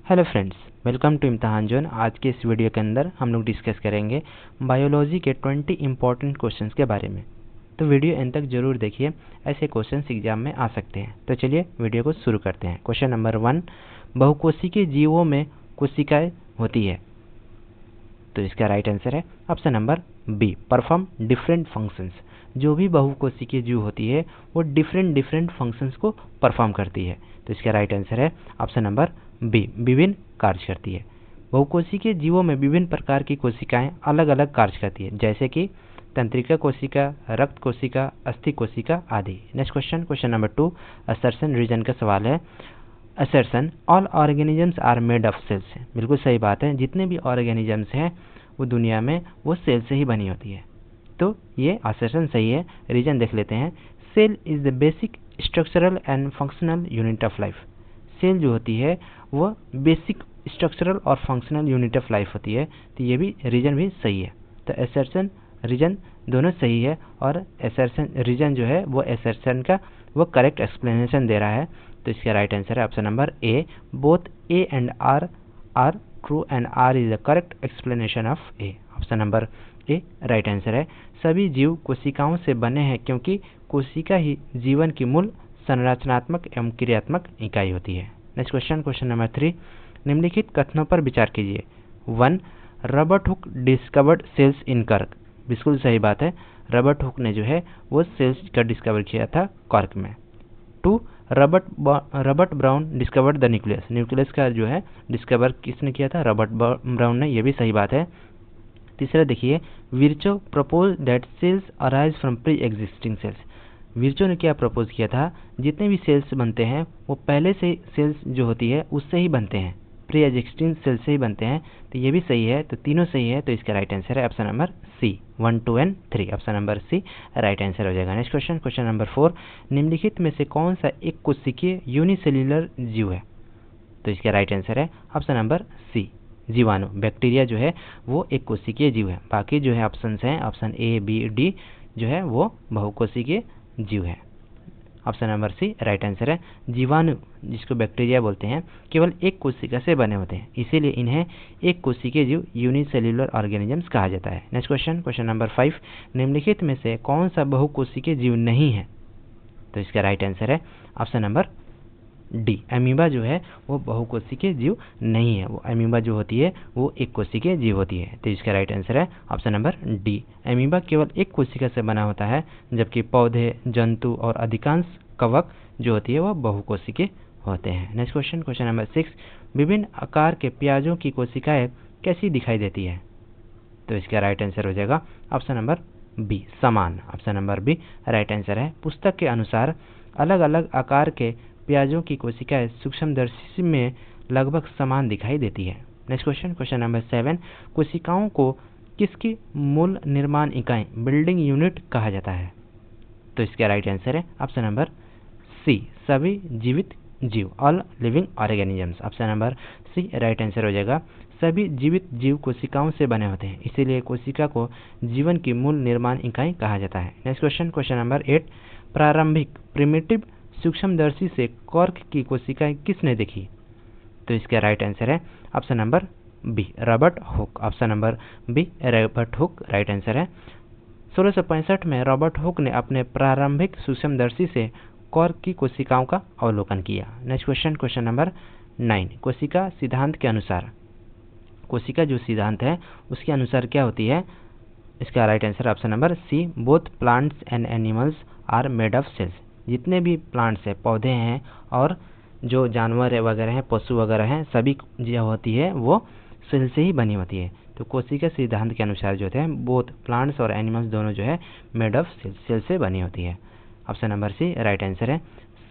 Hello friends, welcome to इम्तिहान zone. आज के इस वीडियो के अंदर हम लोग डिस्कस करेंगे बायोलॉजी के 20 इंपॉर्टेंट क्वेश्चंस के बारे में। तो वीडियो एंड तक जरूर देखिए, ऐसे क्वेश्चंस एग्जाम में आ सकते हैं। तो चलिए वीडियो को शुरू करते हैं। क्वेश्चन नंबर 1, बहुकोशिकीय जीवों में कोशिकाएं होती है। तो इसका राइट आंसर है option number B, perform different functions. जो भी बहुकोशिकीय जीव होती है वो डिफरेंट फंक्शंस को परफॉर्म करती है। तो इसका राइट आंसर है ऑप्शन नंबर बी, विभिन्न कार्य करती है। बहुकोशिकीय जीवों में विभिन्न प्रकार की कोशिकाएं अलग अलग कार्य करती है, जैसे कि तंत्रिका कोशिका, रक्त कोशिका, अस्थि कोशिका आदि। Next question, question number 2, assertion reason का सवाल है। Assertion, all organisms are made of cells. बिल्कुल सही बात है, जितने भी ऑर्गेनिजम्स हैं वो दुनिया में वो सेल से ही बनी होती है। तो ये असर्शन सही है। रीजन देख लेते हैं। Cell is the basic structural and functional unit of life. Cell जो होती है वो बेसिक स्ट्रक्चरल और फंक्शनल यूनिट ऑफ लाइफ होती है। तो ये भी रीजन भी सही है। तो असर्शन रीजन दोनों सही है, और असर्शन रीजन जो है वो असर्शन का वो करेक्ट एक्सप्लेनेशन दे रहा है। तो इसका राइट आंसर है option number A, both A and R are true and R is the correct explanation of A. Option number A right answer है। सभी जीव कोशिकाओं से बने हैं क्योंकि कोशिका ही जीवन की मूल संरचनात्मक एवं क्रियात्मक इकाई होती है। नेक्स्ट क्वेश्चन, क्वेश्चन नंबर 3, निम्नलिखित कथनों पर विचार कीजिए। 1, रॉबर्ट हुक डिस्कवर्ड सेल्स इन कर्क। बिल्कुल सही बात है, रॉबर्ट हुक ने जो है वो सेल्स का डिस्कवर किया था कर्क में। 2, Robert brown discovered the nucleus. Nucleus का जो है डिस्कवर किसने किया था? रॉबर्ट ब्राउन ने। ये भी सही बात है। तीसरा देखिए, Virchow propose that cells arise from pre existing cells. Virchow ने क्या प्रपोज किया था? जितने भी सेल्स बनते हैं वो पहले से सेल्स जो होती है उससे ही बनते हैं, प्री एग्जिस्टिंग सेल्स से ही बनते हैं। तो ये भी सही है। तो तीनों सही है। तो इसका राइट आंसर है option number C, 1, 2 and 3। Option number C right answer हो जाएगा। नेक्स्ट क्वेश्चन, क्वेश्चन नंबर 4, निम्नलिखित में से कौन सा एक कोशिकीय यूनिसेल्युलर जीव है? तो इसका राइट आंसर है ऑप्शन नंबर सी, जीवाणु। बैक्टीरिया जो है वो एक कोशिकीय जीव है। बाकी जो है ऑप्शंस हैं, ऑप्शन ए, बी, डी जो है वो बहुकोशिकीय जीव है। Option number C right answer है। जीवाणु, जिसको बैक्टीरिया बोलते हैं, केवल एक कोशिका से बने होते हैं, इसीलिए इन्हें एक कोशिकीय जीव यूनिसेल्युलर ऑर्गेनिजम्स कहा जाता है। नेक्स्ट क्वेश्चन, क्वेश्चन नंबर 5, निम्नलिखित में से कौन सा बहुकोशिकीय जीव नहीं है? तो इसका राइट आंसर है ऑप्शन नंबर डी, अमीबा जो है वो बहुकोशिकीय जीव नहीं है। वो अमीबा जो होती है वो एक कोशिकीय जीव होती है। तो इसका राइट आंसर है ऑप्शन नंबर डी, अमीबा केवल एक कोशिका से बना होता है, जबकि पौधे, जंतु और अधिकांश कवक जो होती है वो बहुकोशिकीय होते हैं। नेक्स्ट क्वेश्चन, क्वेश्चन नंबर 6, विभिन्न आकार के प्याजों की कोशिकाएं कैसी दिखाई देती है? तो इसका राइट आंसर हो जाएगा ऑप्शन नंबर बी, समान। Option number B right answer है। पुस्तक के अनुसार अलग अलग आकार के प्याजों की कोशिकाएं सूक्ष्मदर्शी में लगभग समान दिखाई देती है। नेक्स्ट क्वेश्चन, क्वेश्चन नंबर 7, कोशिकाओं को किसकी मूल निर्माण इकाई, बिल्डिंग यूनिट कहा जाता है? तो इसका राइट आंसर है ऑप्शन नंबर सी, सभी जीवित जीव, all living organisms. Option number C right answer हो जाएगा। सभी जीवित जीव कोशिकाओं से बने होते हैं, इसीलिए कोशिका को जीवन की मूल निर्माण इकाई कहा जाता है। नेक्स्ट क्वेश्चन, क्वेश्चन नंबर 8, प्रारंभिक प्रिमिटिव सूक्ष्मदर्शी से कॉर्क की कोशिकाएं किसने देखी? तो इसका राइट आंसर है option number B, Robert Hooke. Option number B Robert Hooke right answer है। 1665 में रॉबर्ट हुक ने अपने प्रारंभिक सूक्ष्मदर्शी से कॉर्क की कोशिकाओं का अवलोकन किया। नेक्स्ट क्वेश्चन, क्वेश्चन नंबर 9, कोशिका सिद्धांत के अनुसार, कोशिका जो सिद्धांत है उसके अनुसार क्या होती है? इसका right answer option number C, both plants and animals are made of cells. जितने भी प्लांट्स हैं, पौधे हैं, और जो जानवर वगैरह हैं, पशु वगैरह हैं, सभी जो होती है वो सेल से ही बनी होती है। तो कोशिका सिद्धांत के अनुसार जो होते हैं बोथ प्लांट्स और एनिमल्स दोनों जो है मेड ऑफ सेल से बनी होती है। Option number C right answer है।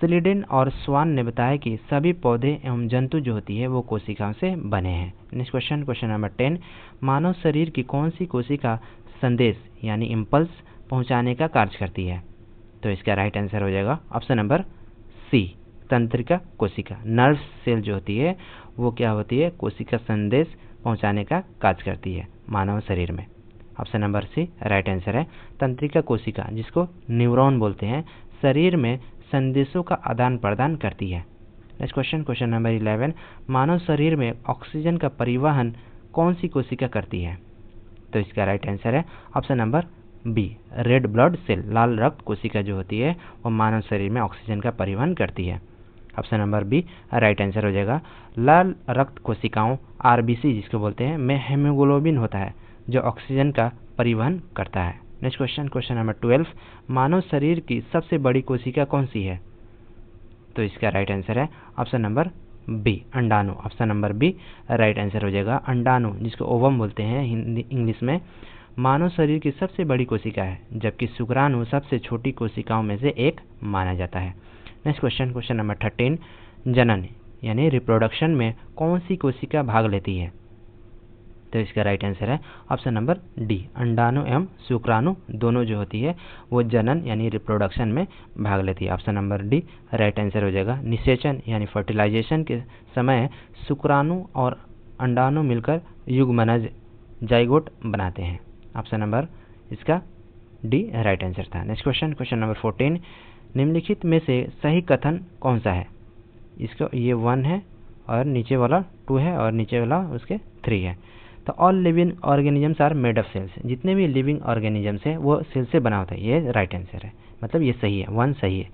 स्लिडिन और स्वान ने बताया कि सभी पौधे एवं जंतु जो होती है वो कोशिकाओं से बने हैं। नेक्स्ट क्वेश्चन, क्वेश्चन नंबर 10, मानव शरीर की कौन सी कोशिका संदेश यानी इम्पल्स पहुंचाने का कार्य करती है? तो इसका राइट आंसर हो जाएगा ऑप्शन नंबर सी, तंत्रिका कोशिका। नर्व सेल जो होती है वो क्या होती है? कोशिका संदेश पहुंचाने का कार्य करती है मानव शरीर में। Option number C right answer है। तंत्रिका कोशिका, जिसको न्यूरॉन बोलते हैं, शरीर में संदेशों का आदान प्रदान करती है। नेक्स्ट क्वेश्चन, क्वेश्चन नंबर 11, मानव शरीर में ऑक्सीजन का परिवहन कौन सी कोशिका करती है? तो इसका राइट आंसर है option number B, red blood cell, लाल रक्त कोशिका जो होती है वो मानव शरीर में ऑक्सीजन का परिवहन करती है। Option number B right answer हो जाएगा। लाल रक्त कोशिकाओं आरबीसी जिसको बोलते हैं में हेमोग्लोबिन होता है जो ऑक्सीजन का परिवहन करता है। नेक्स्ट क्वेश्चन, क्वेश्चन नंबर 12, मानव शरीर की सबसे बड़ी कोशिका कौन सी है? तो इसका राइट आंसर है ऑप्शन नंबर बी, अंडाणु। Option number B right answer हो जाएगा। अंडाणु जिसको ओवम बोलते हैं हिंदी इंग्लिश में, मानव शरीर की सबसे बड़ी कोशिका है, जबकि शुक्राणु सबसे छोटी कोशिकाओं में से एक माना जाता है। नेक्स्ट क्वेश्चन, क्वेश्चन नंबर 13, जनन यानी रिप्रोडक्शन में कौन सी कोशिका भाग लेती है? तो इसका राइट आंसर है ऑप्शन नंबर डी, अंडाणु एवं शुक्राणु दोनों जो होती है वो जनन यानी रिप्रोडक्शन में भाग लेती है। Option number D right answer हो जाएगा। निषेचन यानी फर्टिलाइजेशन के समय शुक्राणु और अंडाणु मिलकर युग्मनज जाइगोट बनाते हैं। ऑप्शन नंबर इसका डी राइट आंसर था। नेक्स्ट क्वेश्चन, क्वेश्चन नंबर 14, निम्नलिखित में से सही कथन कौन सा है? इसको ये 1 है और नीचे वाला 2 है और नीचे वाला उसके 3 है। तो all living organisms are made of cells, जितने भी लिविंग ऑर्गेनिजम्स है वो सेल से बना होता है, ये राइट आंसर है, मतलब ये सही है, 1 सही है।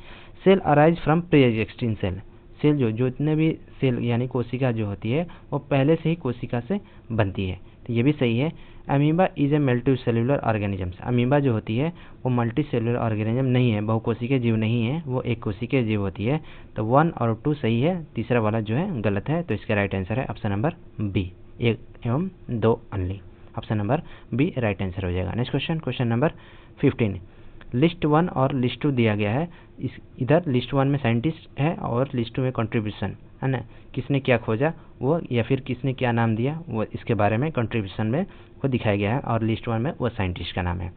Cell arise from pre existing cell, cell जो जितने भी सेल यानी कोशिका जो होती है वो पहले से ही कोशिका से बनती है, तो ये भी सही है। Amoeba is a multi cellular organisms, amoeba जो होती है वो मल्टी सेलुलर ऑर्गेनिज्म नहीं है, बहुकोशिकीय जीव नहीं है, वो एक कोशिकीय जीव होती है। तो 1 और 2 सही है, तीसरा वाला जो है गलत है। तो इसका राइट आंसर है ऑप्शन नंबर बी, 1 एवं 2 only. Option number B right answer हो जाएगा। Next question, question number 15, list 1 और लिस्ट 2 दिया गया है। इधर लिस्ट 1 में साइंटिस्ट है और लिस्ट 2 में कंट्रीब्यूशन है ना, किसने क्या खोजा वो या फिर किसने क्या नाम दिया वो इसके बारे में कंट्रीब्यूशन में वो दिखाया गया है, और लिस्ट 1 में वो साइंटिस्ट का नाम है।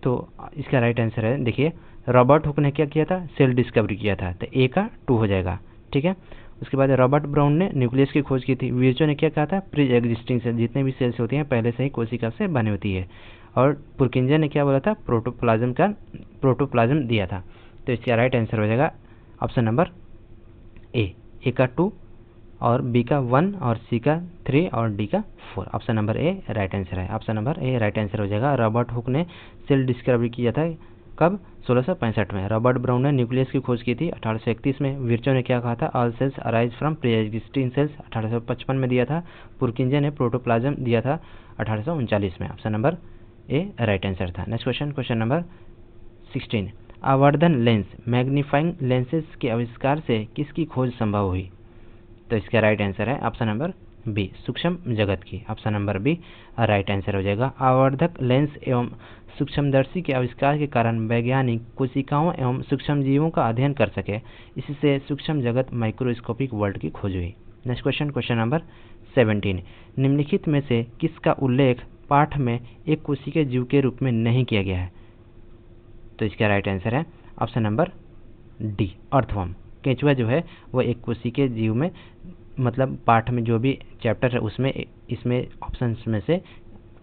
तो इसका राइट आंसर है, देखिए रॉबर्ट हुक ने क्या किया था, सेल डिस्कवरी किया था, तो ए का 2 हो जाएगा, ठीक है। उसके बाद रॉबर्ट ब्राउन ने न्यूक्लियस की खोज की थी। विर्चो ने क्या कहा था, प्री एग्जिस्टिंग सेल, जितने भी सेल्स होती हैं पहले से ही कोशिका से बनी होती है। और पुरकिंजर ने क्या बोला था, प्रोटोप्लाज्म दिया था। तो इसका राइट आंसर हो जाएगा ऑप्शन नंबर ए का 2 और बी का 1 और सी का 3 और डी का 4। Option number A right answer है, option number A right answer हो जाएगा। रॉबर्ट हुक ने सेल डिस्कवरी किया था कब, 1665 में। रॉबर्ट ब्राउन ने न्यूक्लियस की खोज की थी 1831 में। विर्चो ने क्या कहा था, all cells arise from pre existing cells, 1855 में दिया था। पुरकिंजर ने प्रोटोप्लाज्म दिया था 1839 में। Option number A right answer था। नेक्स्ट क्वेश्चन, क्वेश्चन नंबर 16, आवर्धन लेंस मैग्नीफाइंग लेंसेज के आविष्कार से किसकी खोज संभव हुई? तो इसका राइट आंसर है ऑप्शन नंबर बी, सूक्ष्म जगत की। Option number B right answer हो जाएगा। आवर्धक लेंस एवं सूक्ष्मदर्शी के आविष्कार के कारण वैज्ञानिक कोशिकाओं एवं सूक्ष्म जीवों का अध्ययन कर सके, इससे सूक्ष्म जगत माइक्रोस्कोपिक वर्ल्ड की खोज हुई। नेक्स्ट क्वेश्चन, क्वेश्चन नंबर 17, निम्नलिखित में से किसका उल्लेख पाठ में एक कोशिकीय जीव के रूप में नहीं किया गया है? तो इसका राइट आंसर है ऑप्शन नंबर डी, अर्थवर्म। केंचुआ जो है वो एक कोशिकीय जीव में, मतलब पाठ में जो भी चैप्टर है उसमें इसमें ऑप्शंस में से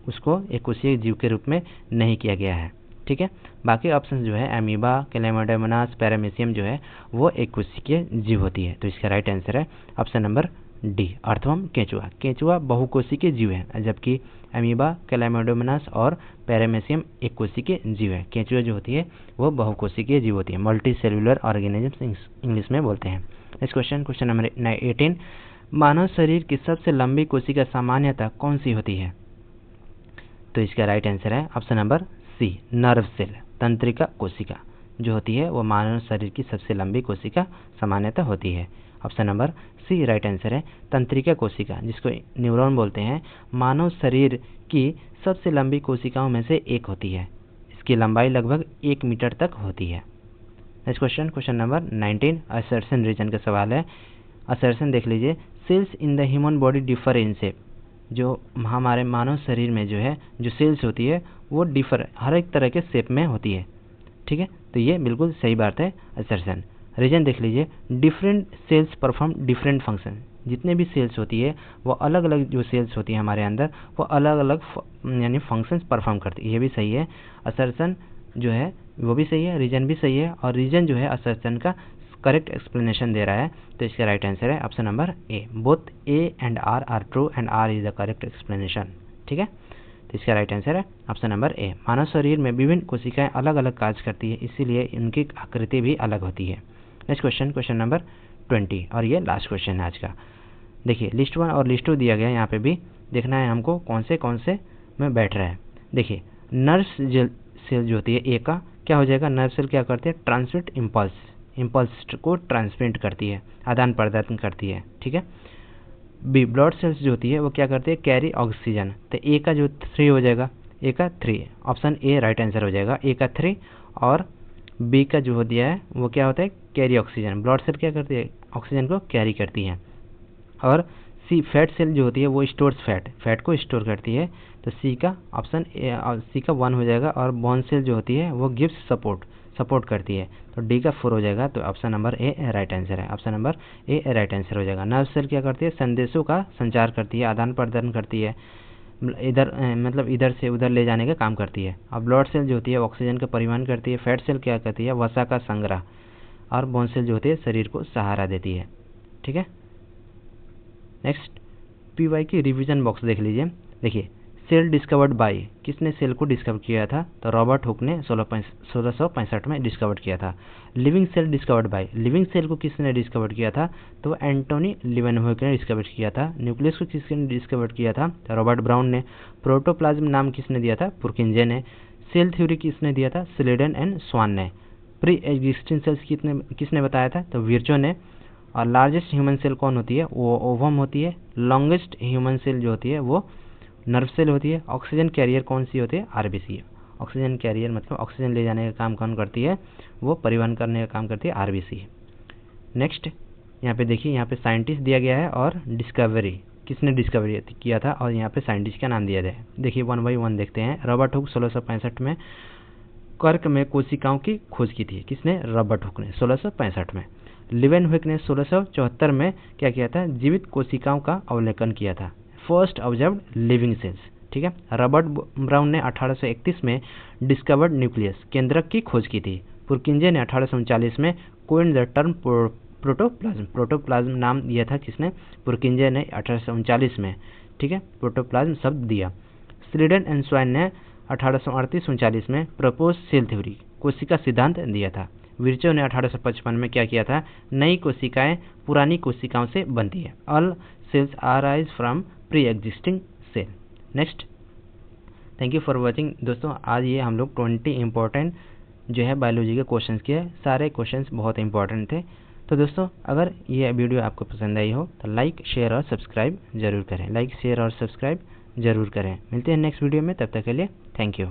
उसको एक कोशिकीय जीव के रूप में नहीं किया गया है, ठीक है। बाकी ऑप्शन जो है अमीबा, क्लेमाइडोमोनास, पैरामीशियम जो है वो एक कोशिकीय जीव होती है। तो इसका राइट आंसर है ऑप्शन नंबर डी, अर्थवर्म केंचुआ। केंचुआ बहुकोशिकीय जीव है, जबकि अमीबा, क्लेमाइडोमोनास और पैरामीशियम एक कोशिकीय जीव है। केंचुआ जो होती है वो बहुकोशिकीय जीव होती है, मल्टी सेलुलर ऑर्गेनिजम्स इंग्लिश में बोलते हैं। नेक्स्ट क्वेश्चन, क्वेश्चन नंबर 18, मानव शरीर की सबसे लंबी कोशिका सामान्यतः कौन सी होती है? तो इसका राइट आंसर है option number C, nerve cell, तंत्रिका कोशिका जो होती है वो मानव शरीर की सबसे लंबी कोशिका सामान्यतः होती है। Option number C right answer है। तंत्रिका कोशिका जिसको न्यूरॉन बोलते हैं, मानव शरीर की सबसे लंबी कोशिकाओं में से एक होती है। इसकी लंबाई लगभग 1 मीटर तक होती है। Next question, question number 19, assertion reason का सवाल है। असर्शन देख लीजिए, cells in the human body differ in shape, जो हमारे मानव शरीर में जो है जो सेल्स होती है वो डिफर हर एक तरह के शेप में होती है, ठीक है। तो ये बिल्कुल सही बात है असर्शन। रीजन देख लीजिए, different cells perform different function, जितने भी सेल्स होती है वो अलग अलग जो सेल्स होती है हमारे अंदर वो अलग अलग यानी फंक्शंस परफॉर्म करती है, ये भी सही है। असर्शन जो है वो भी सही है, रीजन भी सही है। और रीजन जो है असर्शन का करेक्ट एक्सप्लेनेशन दे रहा है, तो इसका राइट आंसर है option number A. Both A and R are true and R is the correct explanation. ठीक है, तो इसका राइट आंसर है ऑप्शन नंबर ए। मानव शरीर में विभिन्न कोशिकाएं अलग अलग कार्य करती है, इसीलिए इनकी आकृति भी अलग होती है। नेक्स्ट क्वेश्चन, क्वेश्चन नंबर 20, और ये लास्ट क्वेश्चन है आज का। देखिए लिस्ट 1 और लिस्ट 2 दिया गया है, यहाँ पे भी देखना है हमको कौन से में बैठ रहा है। देखिए नर्व सेल जो होती है ए का क्या हो जाएगा, नर्व सेल क्या करती है, ट्रांसमिट इम्पल्स को ट्रांसमिट करती है, आदान प्रदान करती है। ठीक है, बी ब्लड सेल्स जो होती है वो क्या करती है, कैरी ऑक्सीजन। तो ए का जो 3 हो जाएगा, ए का 3, ऑप्शन ए राइट आंसर हो जाएगा, ए का 3। और बी का जो हो दिया है वो क्या होता है, कैरी ऑक्सीजन। ब्लड सेल क्या करती है, ऑक्सीजन को कैरी करती है। और सी फैट सेल जो होती है वो स्टोर्स फैट को स्टोर करती है। तो सी का ऑप्शन सी का 1 हो जाएगा। और बोन सेल जो होती है वो गिव्स सपोर्ट करती है, तो डी का 4 हो जाएगा। तो option number A right answer है, option number A right answer हो जाएगा। नर्व सेल क्या करती है, संदेशों का संचार करती है, आदान प्रदान करती है, इधर से उधर ले जाने का काम करती है। और ब्लड सेल जो होती है ऑक्सीजन का परिवहन करती है। फैट सेल क्या करती है, वसा का संग्रह। और बोन सेल जो होती है शरीर को सहारा देती है। ठीक है, नेक्स्ट पीवाई की रिवीजन बॉक्स देख लीजिए। देखिए सेल डिस्कवर्ड बाय, किसने सेल को डिस्कवर किया था, तो रॉबर्ट हुक ने 1665 में डिस्कवर किया था। Living cell discovered by, living cell को किसने डिस्कवर किया था, तो एंटोनी लिवेनहुक ने डिस्कवर किया था। न्यूक्लियस को किसने डिस्कवर किया था, तो रॉबर्ट ब्राउन ने। प्रोटोप्लाज्म नाम किसने दिया था, पुरकिंजे ने। सेल थ्योरी किसने दिया था, स्लेडन एंड स्वान ने। प्री एग्जिस्टिंग सेल्स किसने बताया था, तो विर्चो ने। और लार्जेस्ट ह्यूमन सेल कौन होती है, वो ओवम होती है। लॉन्गेस्ट ह्यूमन सेल जो होती है वो नर्व सेल होती है। ऑक्सीजन कैरियर कौन सी होती है, आरबीसी। ऑक्सीजन कैरियर मतलब ऑक्सीजन ले जाने का काम कौन करती है, वो परिवहन करने का काम करती है आरबीसी। नेक्स्ट यहाँ पे देखिए, यहाँ पे साइंटिस्ट दिया गया है और डिस्कवरी किसने डिस्कवरी किया था, और यहाँ पे साइंटिस्ट का नाम दिया जाए। देखिए 1 बाई 1 देखते हैं। रॉबर्ट हुक 1665 में कर्क में कोशिकाओं की खोज की थी, किसने, रॉबर्ट हुक ने 1665 में। लिवेनहुक ने 1674 में क्या किया था, जीवित कोशिकाओं का अवलोकन किया था, फर्स्ट ऑब्जर्व्ड लिविंग सेल्स। ठीक है, रॉबर्ट ब्राउन ने 1831 में डिस्कवर्ड न्यूक्लियस केंद्रक की खोज की थी। पुरकिंजे ने 1839 में कोइन्ड द टर्म प्रोटोप्लाज्म नाम दिया था, किसने, पुरकिंजे ने 1839 में। ठीक है, प्रोटोप्लाज्म शब्द दिया। स्लीडन एंड स्वाइन ने 1838-39 में प्रपोज सेल थ्योरी कोशिका सिद्धांत दिया था। विर्चो ने 1855 में क्या किया था, नई कोशिकाएं पुरानी कोशिकाओं से बनती है। All cells arise from pre existing cell. Next, thank you for watching. दोस्तों आज ये हम लोग 20 इंपॉर्टेंट जो है बायोलॉजी के क्वेश्चंस किए। सारे क्वेश्चंस बहुत इंपॉर्टेंट थे। तो दोस्तों अगर ये वीडियो आपको पसंद आई हो तो लाइक शेयर और सब्सक्राइब जरूर करें, मिलते हैं नेक्स्ट वीडियो में, तब तक के लिए थैंक यू।